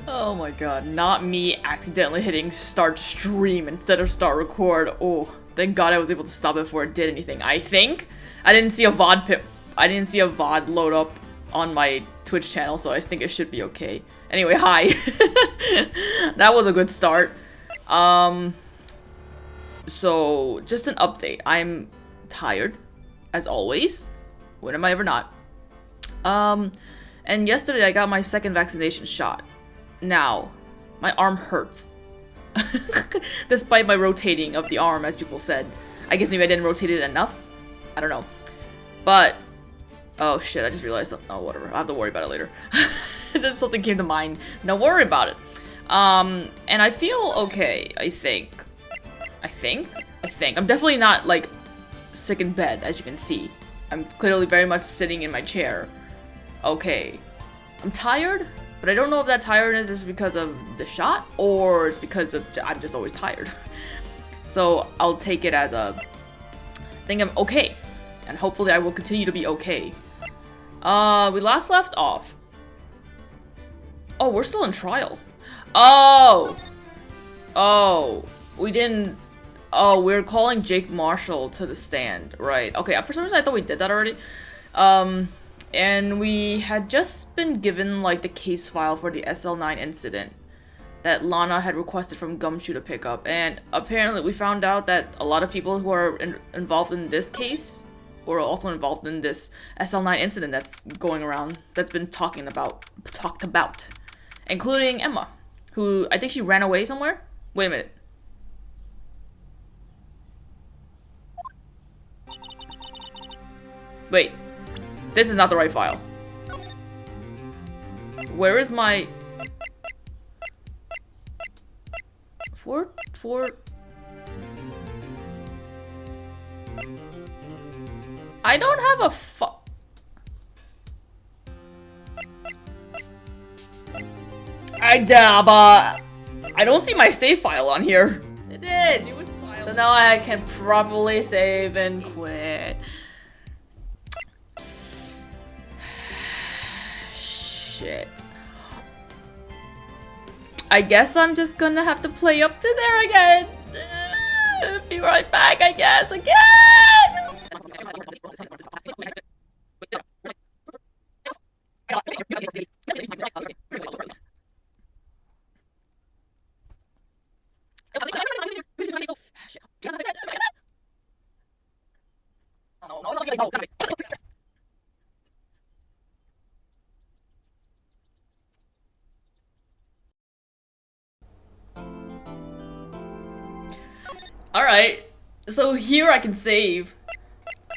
Oh my god, not me accidentally hitting start stream instead of start record. Oh, thank god I was able to stop it before it did anything. I think I didn't see a I didn't see a VOD load up on my Twitch channel, so I think it should be okay. Anyway, hi. That was a good start. So just an update. I'm tired, as always. When am I ever not? And yesterday I got my second vaccination shot. Now, my arm hurts. Despite my rotating of the arm, as people said. I guess maybe I didn't rotate it enough? I don't know. But, oh shit, I just realized something. Oh, whatever. I'll have to worry about it later. Just something came to mind. Don't worry about it. And I feel okay, I think. I think. I'm definitely not, like, sick in bed, as you can see. I'm clearly very much sitting in my chair. Okay. I'm tired, but I don't know if that tiredness is because of the shot, or it's because of I'm just always tired. So I'll take it as a thing I'm okay. And hopefully I will continue to be okay. We last left off. Oh, we're still in trial. Oh! Oh. We didn't... Oh, we're calling Jake Marshall to the stand. Right. Okay, for some reason I thought we did that already. And we had just been given, like, the case file for the SL9 incident that Lana had requested from Gumshoe to pick up. And apparently we found out that a lot of people who are involved in this case were also involved in this SL9 incident that's going around, that's been talked about. Including Emma, who, I think she ran away somewhere? Wait a minute. Wait. This is not the right file. Where is my... Four... I don't have a I don't see my save file on here. It did! It was filed. So now I can properly save and quit. Shit. I guess I'm just gonna have to play up to there again. Be right back, I guess, again! Alright, so here I can save.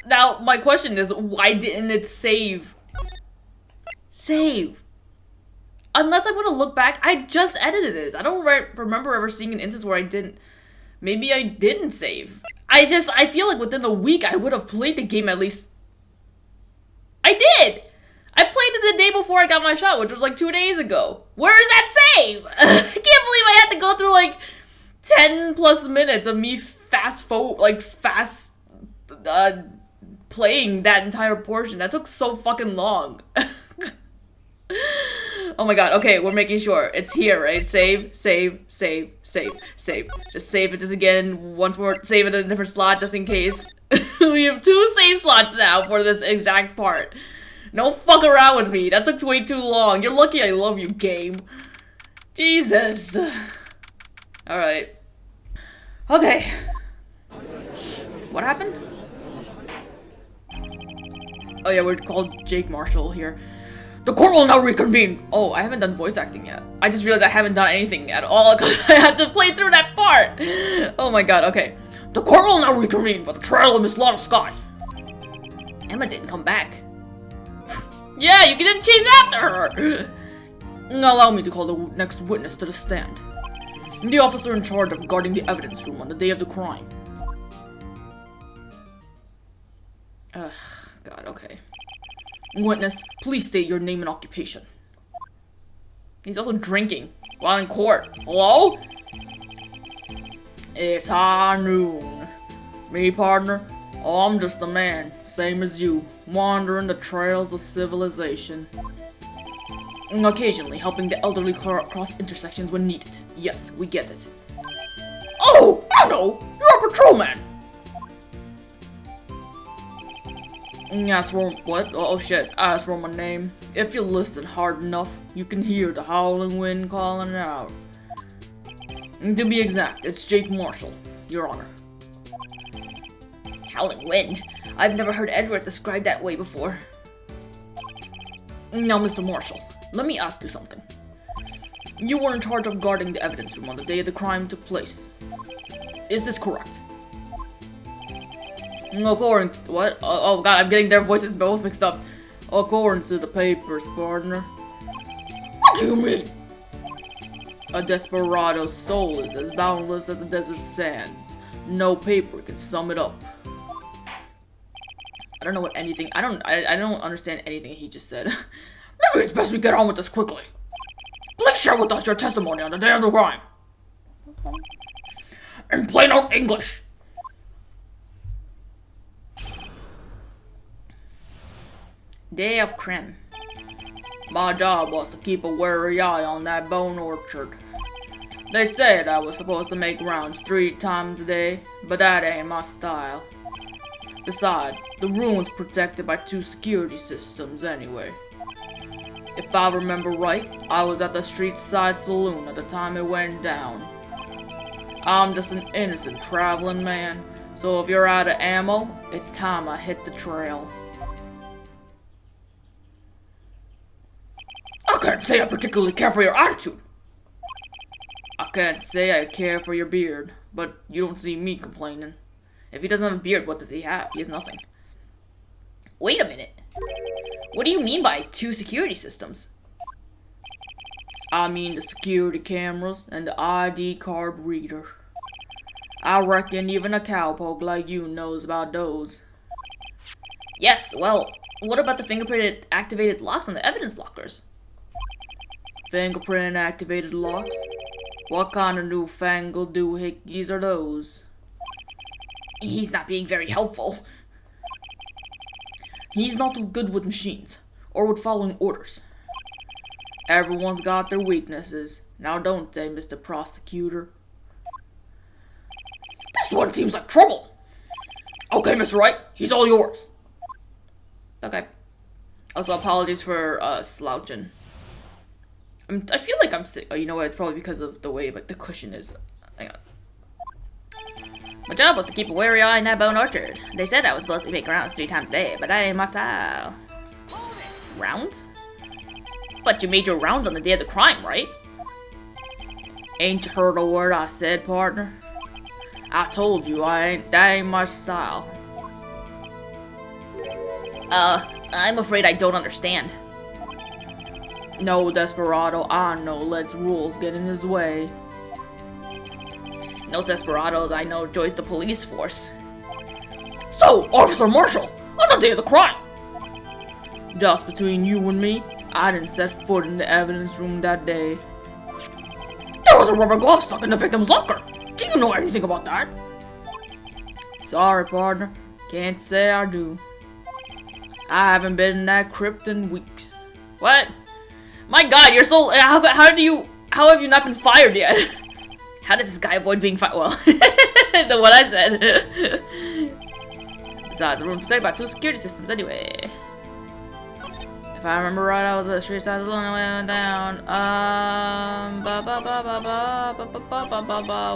Now, my question is, why didn't it save? Save. Unless I'm gonna look back, I just edited this. I don't remember ever seeing an instance where I didn't. Maybe I didn't save. I feel like within a week I would have played the game at least. I did! I played it the day before I got my shot, which was like 2 days ago. Where is that save? I can't believe I had to go through like 10 plus minutes of me playing that entire portion. That took so fucking long. Oh my god, okay, we're making sure. It's here, right? Save. Just save it just again, once more, save it in a different slot just in case. We have 2 save slots now for this exact part. No fuck around with me, that took way too long. You're lucky I love you, game. Jesus. Alright. Okay. What happened? Oh yeah, we're called Jake Marshall here. The court will now reconvene! Oh, I haven't done voice acting yet. I just realized I haven't done anything at all because I had to play through that part! Oh my god, okay. The court will now reconvene for the trial of Miss Lana Skye. Emma didn't come back. Yeah, you didn't chase after her! Allow me to call the next witness to the stand. The officer in charge of guarding the evidence room on the day of the crime. Ugh, god, okay. Witness, please state your name and occupation. He's also drinking while in court. Hello? It's high noon. Me, partner? Oh, I'm just a man, same as you, wandering the trails of civilization. Occasionally, helping the elderly cross intersections when needed. Yes, we get it. Oh, I know! You're a patrolman! Ask for what? Oh shit, ask for my name. If you listen hard enough, you can hear the howling wind calling out. To be exact, it's Jake Marshall, Your Honor. Howling wind? I've never heard Edward described that way before. Now, Mr. Marshall, let me ask you something. You were in charge of guarding the evidence room on the day the crime took place. Is this correct? According to what? Oh god, I'm getting their voices both mixed up. According to the papers, partner. What do you mean? A desperado's soul is as boundless as the desert sands. No paper can sum it up. I don't know what anything. I don't understand anything he just said. Maybe it's best we get on with this quickly. Please share with us your testimony on the day of the crime. In plain old English. Day of crime. My job was to keep a wary eye on that bone orchard. They said I was supposed to make rounds 3 times a day, but that ain't my style. Besides, the room was protected by 2 security systems anyway. If I remember right, I was at the street side saloon at the time it went down. I'm just an innocent traveling man, so if you're out of ammo, it's time I hit the trail. I can't say I particularly care for your attitude. I can't say I care for your beard, but you don't see me complaining. If he doesn't have a beard, what does he have? He has nothing. Wait a minute. What do you mean by 2 security systems? I mean the security cameras and the ID card reader. I reckon even a cowpoke like you knows about those. Yes, well, what about the fingerprint activated locks on the evidence lockers? Fingerprint activated locks? What kind of newfangled doohickeys are those? He's not being very helpful. He's not good with machines, or with following orders. Everyone's got their weaknesses, now don't they, Mr. Prosecutor? This one seems like trouble. Okay, Mr. Wright, he's all yours. Okay. Also, apologies for slouching. I feel like I'm sick. Oh, you know what? It's probably because of the way like the cushion is. Hang on. My job was to keep a wary eye in that bone orchard. They said I was supposed to make rounds 3 times a day, but that ain't my style. Rounds? But you made your rounds on the day of the crime, right? Ain't you heard a word I said, partner? I told you that ain't my style. I'm afraid I don't understand. No, Desperado, I know let's rules get in his way. No desperados I know joins the police force. So, Officer Marshall, on the day of the crime! Just between you and me, I didn't set foot in the evidence room that day. There was a rubber glove stuck in the victim's locker. Do you know anything about that? Sorry, partner. Can't say I do. I haven't been in that crypt in weeks. What? My god, you're so... How have you not been fired yet? How does this guy avoid being fired? Well, that's what I said. Besides, the room protected by 2 security systems anyway. If I remember right, I was at the street side of the lane when I went down.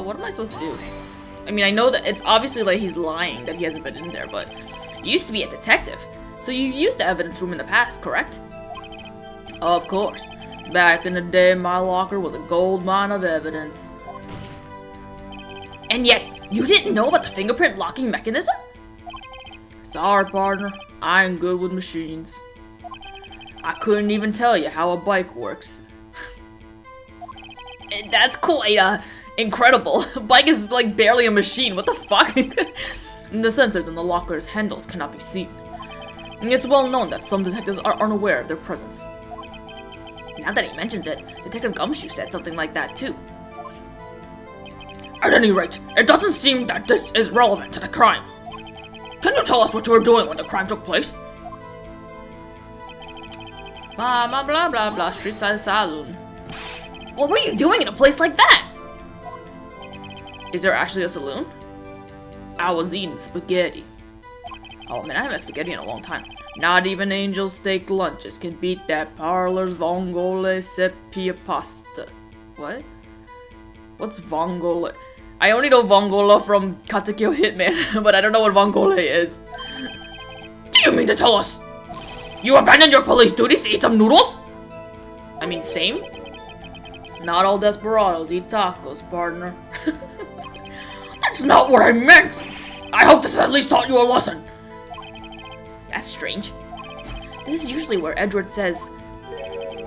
What am I supposed to do? I mean, I know that it's obviously like he's lying that he hasn't been in there, but you used to be a detective. So you've used the evidence room in the past, correct? Of course. Back in the day, my locker was a gold mine of evidence. And yet, you didn't know about the fingerprint locking mechanism? Sorry, partner. I ain't good with machines. I couldn't even tell you how a bike works. That's quite, incredible. Bike is, like, barely a machine. What the fuck? The sensors in the locker's handles cannot be seen. And it's well known that some detectives are unaware of their presence. Now that he mentions it, Detective Gumshoe said something like that, too. At any rate, it doesn't seem that this is relevant to the crime. Can you tell us what you were doing when the crime took place? Blah, blah, blah, blah, blah, street side saloon. What were you doing in a place like that? Is there actually a saloon? I was eating spaghetti. Oh man, I haven't had spaghetti in a long time. Not even angel steak lunches can beat that parlor's vongole sepia pasta. What? What's vongole? I only know vongola from Katekyo Hitman, but I don't know what vongole is. Do you mean to tell us you abandoned your police duties to eat some noodles? I mean, same? Not all desperados eat tacos, partner. That's not what I meant! I hope this at least taught you a lesson. That's strange. This is usually where Edward says,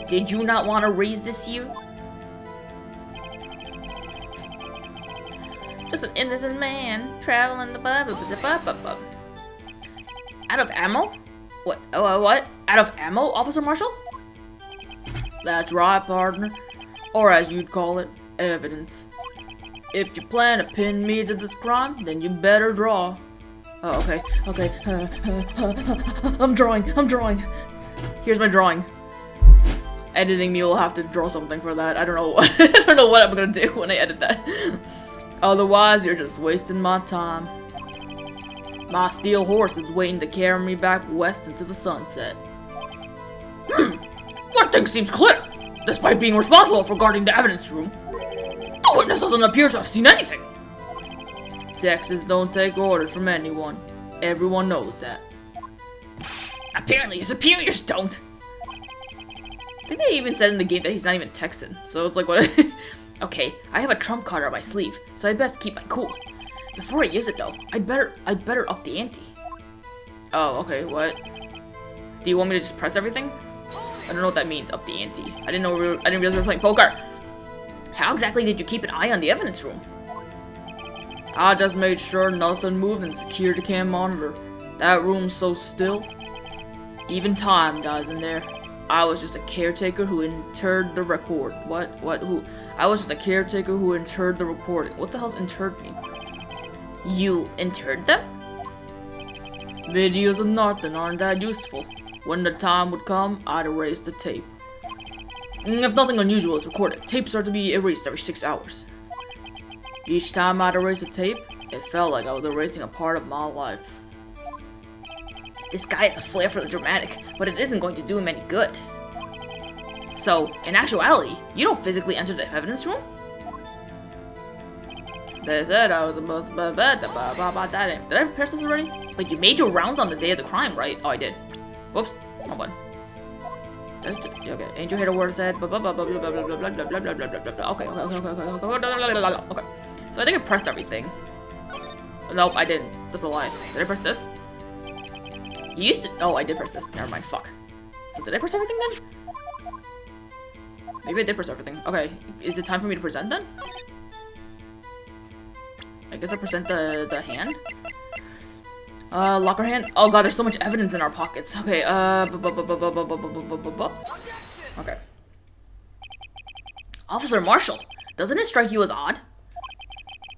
"Did you not want to raise this you?" Just an innocent man traveling the bub. Out of ammo? What? What? Out of ammo, Officer Marshall? That's right, partner. Or as you'd call it, evidence. If you plan to pin me to this crime, then you better draw. Oh, okay, okay. I'm drawing. Here's my drawing. Editing me will have to draw something for that. I don't know what I don't know what I'm gonna do when I edit that. Otherwise, you're just wasting my time. My steel horse is waiting to carry me back west into the sunset. One thing seems clear. Despite being responsible for guarding the evidence room, the witness doesn't appear to have seen anything. Texas don't take orders from anyone. Everyone knows that. Apparently his superiors don't. I think they even said in the game that he's not even Texan, so it's like, what? Okay, I have a trump card on my sleeve, so I best keep my cool. Before I use it though, I'd better up the ante. Oh, okay, what? Do you want me to just press everything? I don't know what that means, up the ante. I didn't realize we were playing poker. How exactly did you keep an eye on the evidence room? I just made sure nothing moved and secured the cam monitor. That room's so still. Even time dies in there. I was just a caretaker who interred the record. What? Who? I was just a caretaker who interred the recording. What the hell's interred mean? You interred them? Videos of nothing aren't that useful. When the time would come, I'd erase the tape. If nothing unusual is recorded, tapes are to be erased every 6 hours. Each time I'd erase a tape, it felt like I was erasing a part of my life. This guy has a flair for the dramatic, but it isn't going to do him any good. So, in actuality, you don't physically enter the evidence room? They said I was supposed to that. Did I press this already? But you made your rounds on the day of the crime, right? Oh, I did. Whoops. Hold on. Okay, Angel hit a word said okay. So I think I pressed everything. Nope, I didn't. That's a lie. Did I press this? You used to. Oh, I did press this. Never mind. Fuck. So did I press everything then? Maybe I did press everything. Okay, is it time for me to present then? I guess I present the hand. Locker hand? Oh god, there's so much evidence in our pockets. Okay, okay. Officer Marshall, doesn't it strike you as odd?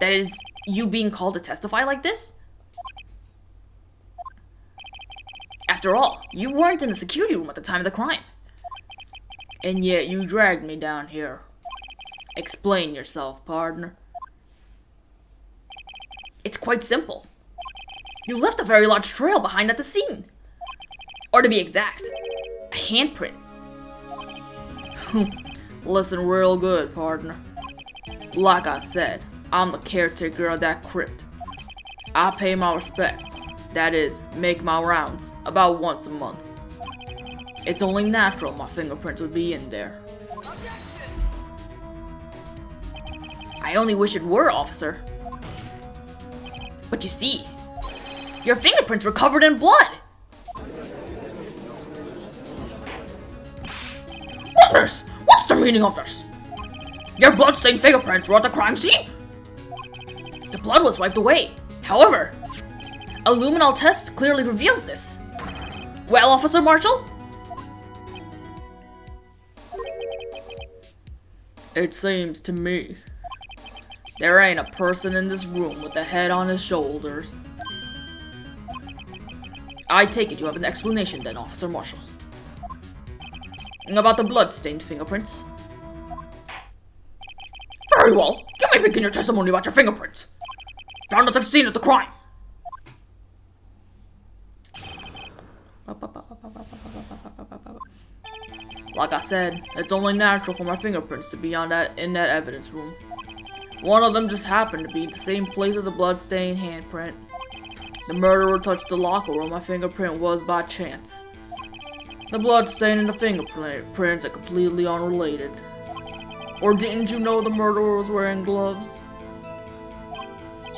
That is, you being called to testify like this? After all, you weren't in the security room at the time of the crime. And yet you dragged me down here. Explain yourself, partner. It's quite simple. You left a very large trail behind at the scene. Or to be exact, a handprint. Listen real good, partner. Like I said, I'm the caretaker of that crypt. I pay my respects. That is, make my rounds about once a month. It's only natural my fingerprints would be in there. I only wish it were, officer. But you see, your fingerprints were covered in blood! Witness! What's the meaning of this? Your blood-stained fingerprints were at the crime scene? The blood was wiped away. However, a luminol test clearly reveals this. Well, Officer Marshall? It seems to me there ain't a person in this room with a head on his shoulders. I take it you have an explanation then, Officer Marshall. About the blood-stained fingerprints. Very well. You may begin your testimony about your fingerprints. Found at the scene of the crime. Like I said, it's only natural for my fingerprints to be in that evidence room. One of them just happened to be the same place as a blood-stained handprint. The murderer touched the locker where my fingerprint was by chance. The bloodstain and the fingerprints are completely unrelated. Or didn't you know the murderer was wearing gloves?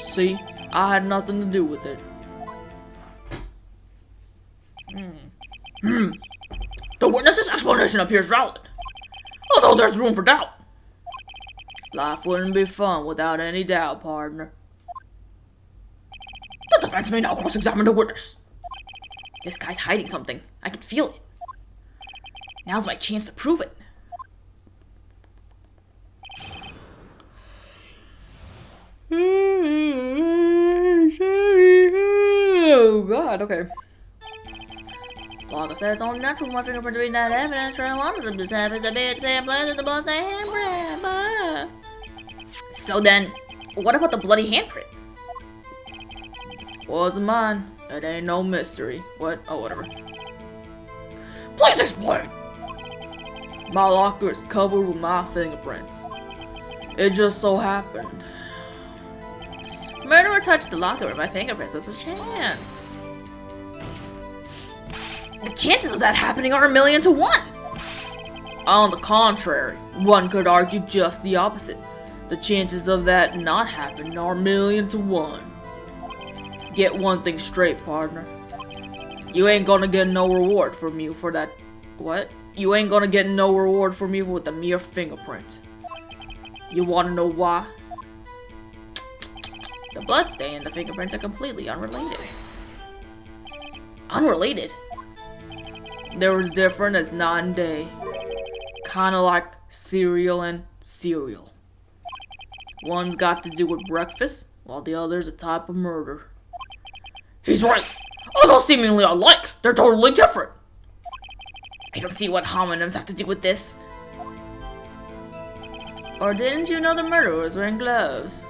See, I had nothing to do with it. The witness's explanation appears valid, although there's room for doubt. Life wouldn't be fun without any doubt, partner. The defense may now cross-examine the witness. This guy's hiding something. I can feel it. Now's my chance to prove it. Oh god, okay. Like I said, it's only natural for my fingerprint to be in that evidence, and one of them just happens to be at the same place as the blood-stained handprint. So then, what about the bloody handprint? Wasn't mine. It ain't no mystery. What? Oh, whatever. Please explain! My locker is covered with my fingerprints. It just so happened. Murderer touched the locker with my fingerprints with a chance. The chances of that happening are 1,000,000 to 1. On the contrary, one could argue just the opposite. The chances of that not happening are 1,000,000 to 1. Get one thing straight, partner. You ain't gonna get no reward from you for that. What? You ain't gonna get no reward from me with a mere fingerprint. You wanna know why? The bloodstain and the fingerprints are completely unrelated. Unrelated? They're as different as night and day. Kinda like cereal and cereal. One's got to do with breakfast, while the other's a type of murder. He's right! Although seemingly alike, they're totally different! I don't see what homonyms have to do with this. Or didn't you know the murderer was wearing gloves?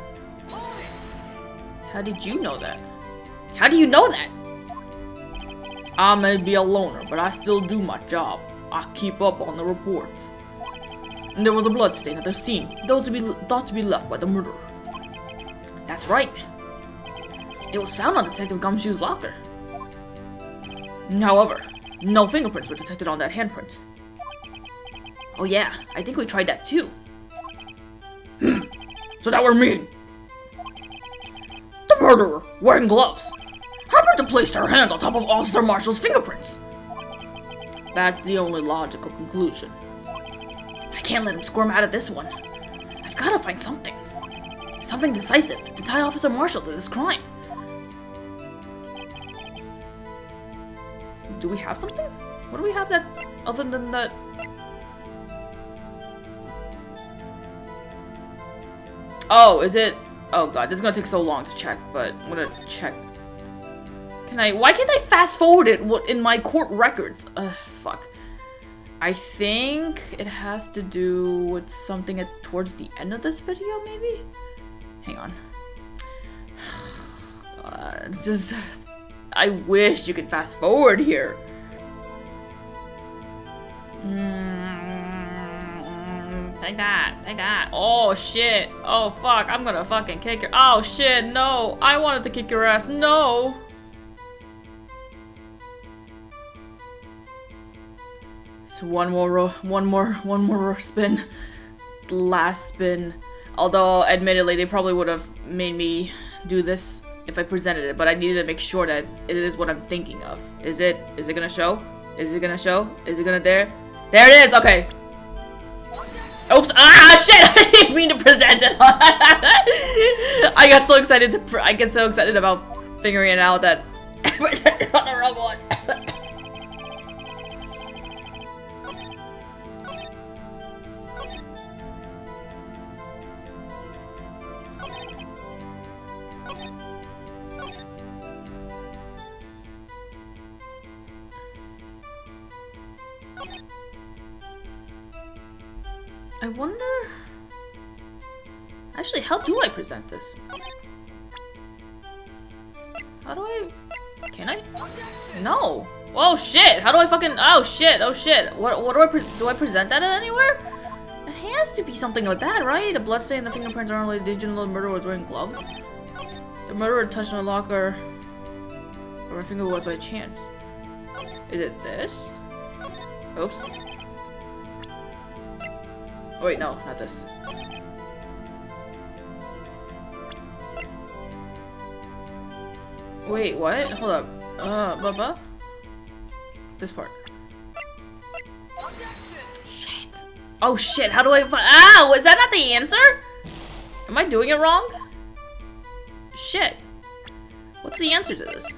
How did you know that? How do you know that? I may be a loner, but I still do my job. I keep up on the reports. And there was a bloodstain at the scene, thought to be left by the murderer. That's right. It was found on Detective Gumshoe's locker. However, no fingerprints were detected on that handprint. Oh yeah, I think we tried that too. So that would mean the murderer, wearing gloves, happened to place their hands on top of Officer Marshall's fingerprints. That's the only logical conclusion. I can't let him squirm out of this one. I've got to find something. Something decisive to tie Officer Marshall to this crime. Do we have something? What do we have that, other than that? Oh, is it? Oh god, this is gonna take so long to check, but I'm gonna check. Why can't I fast forward it in my court records? Fuck. I think it has to do with something towards the end of this video, maybe? Hang on. God, I wish you could fast forward here. Take that. Oh shit. Oh fuck, I'm gonna fucking kick your— oh shit, no. I wanted to kick your ass, no. So one more spin. The last spin. Although, admittedly, they probably would have made me do this if I presented it, but I needed to make sure that it is what I'm thinking of. Is it gonna show? Is it gonna show? Is it gonna there? There it is, okay. Oops, ah, shit, I didn't mean to present it. I get so excited about figuring it out that I presented it on the wrong one. I wonder... Actually, how do I present this? How do I... Can I? No! Oh shit! How do I fucking... Oh shit! Oh shit! What do I present that anywhere? It has to be something like that, right? The bloodstain and the fingerprints aren't related. Did you know the murderer was wearing gloves? The murderer touched my locker... Or my finger was by chance. Is it this? Oops. Oh wait, no, not this. Wait, what? Hold up. Bubba? This part. Shit. Oh shit, how do I find— Ow! Is that not the answer? Am I doing it wrong? Shit. What's the answer to this?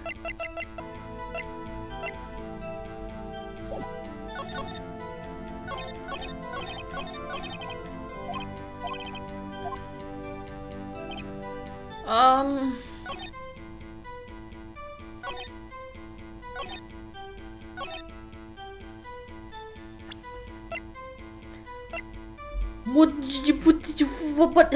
What did you put? What?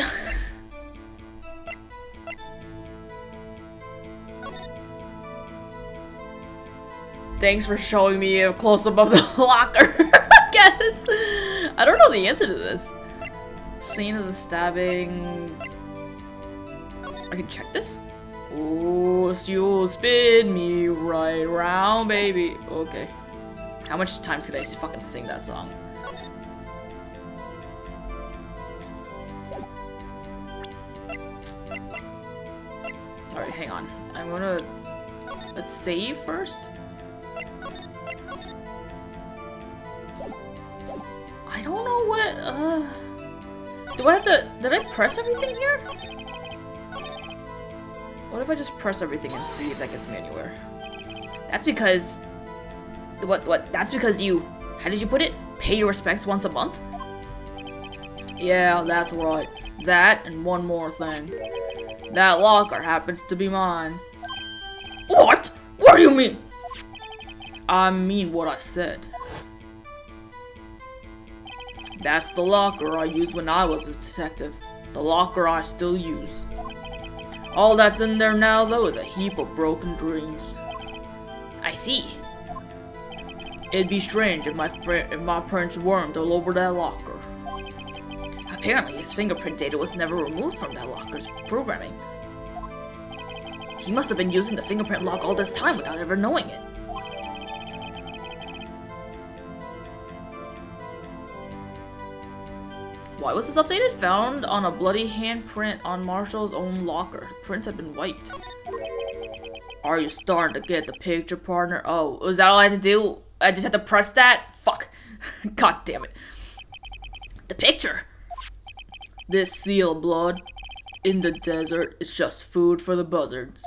Thanks for showing me a close-up of the locker. I guess. I don't know the answer to this. Scene of the stabbing. I can check this? Oh, you'll spin me right round, baby. Okay. How much times could I fucking sing that song? Alright, hang on. I'm gonna... Let's save first. I don't know what... Do I have to... Did I press everything here? What if I just press everything and see if that gets me anywhere? That's because... What? That's because you... How did you put it? Pay your respects once a month? Yeah, that's right. That and one more thing. That locker happens to be mine. What? What do you mean? I mean what I said. That's the locker I used when I was a detective. The locker I still use. All that's in there now, though, is a heap of broken dreams. I see. It'd be strange if my prints weren't all over that locker. Apparently, his fingerprint data was never removed from that locker's programming. He must have been using the fingerprint lock all this time without ever knowing it. Why was this updated? Found on a bloody handprint on Marshall's own locker. The prints have been wiped. Are you starting to get the picture, partner? Oh, was that all I had to do? I just had to press that? Fuck. God damn it. The picture. This seal of blood in the desert is just food for the buzzards.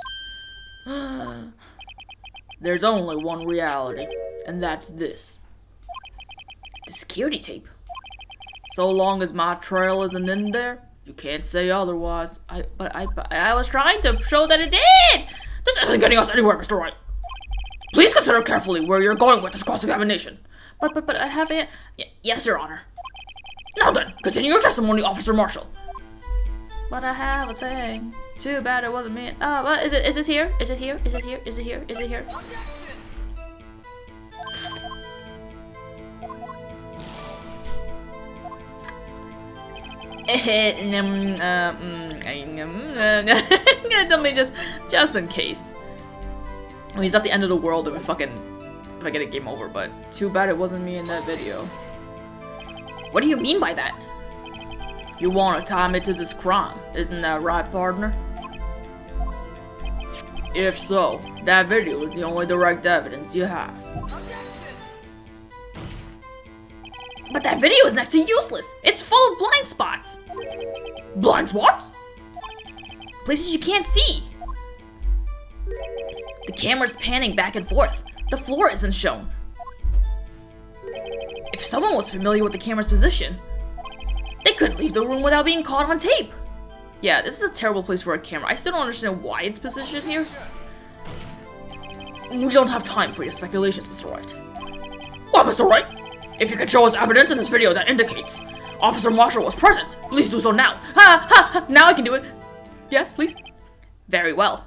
There's only one reality, and that's this. The security tape. So long as my trail isn't in there, you can't say otherwise. But I was trying to show that it did! This isn't getting us anywhere, Mr. Wright. Please consider carefully where you're going with this cross-examination. But I haven't... Yes, Your Honor. Now then, continue your testimony, Officer Marshall. But I have a thing. Too bad it wasn't me. What is it? Is this here? Is it here? Is it here? Is it here? Is it here? Let me just in case. I mean, it's not the end of the world if I get a game over, but too bad it wasn't me in that video. What do you mean by that? You want to tie me to this crime, isn't that right, partner? If so, that video is the only direct evidence you have. But that video is next to useless. It's full of blind spots. Blind spots? Places you can't see. The camera's panning back and forth. The floor isn't shown. If someone was familiar with the camera's position, they couldn't leave the room without being caught on tape. Yeah, this is a terrible place for a camera. I still don't understand why it's positioned here. We don't have time for your speculations, Mr. Wright. What, Mr. Wright? If you could show us evidence in this video that indicates Officer Marshall was present. Please do so now. Ha ha ha! Now I can do it. Yes, please. Very well.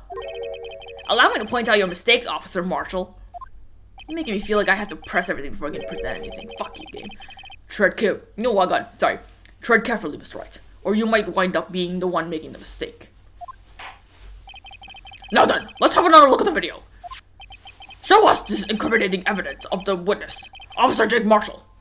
Allow me to point out your mistakes, Officer Marshall. You're making me feel like I have to press everything before I can present anything. Fuck you, game. Tread carefully, Mr. Wright, or you might wind up being the one making the mistake. Now then, let's have another look at the video. Show us this incriminating evidence of the witness, Officer Jake Marshall.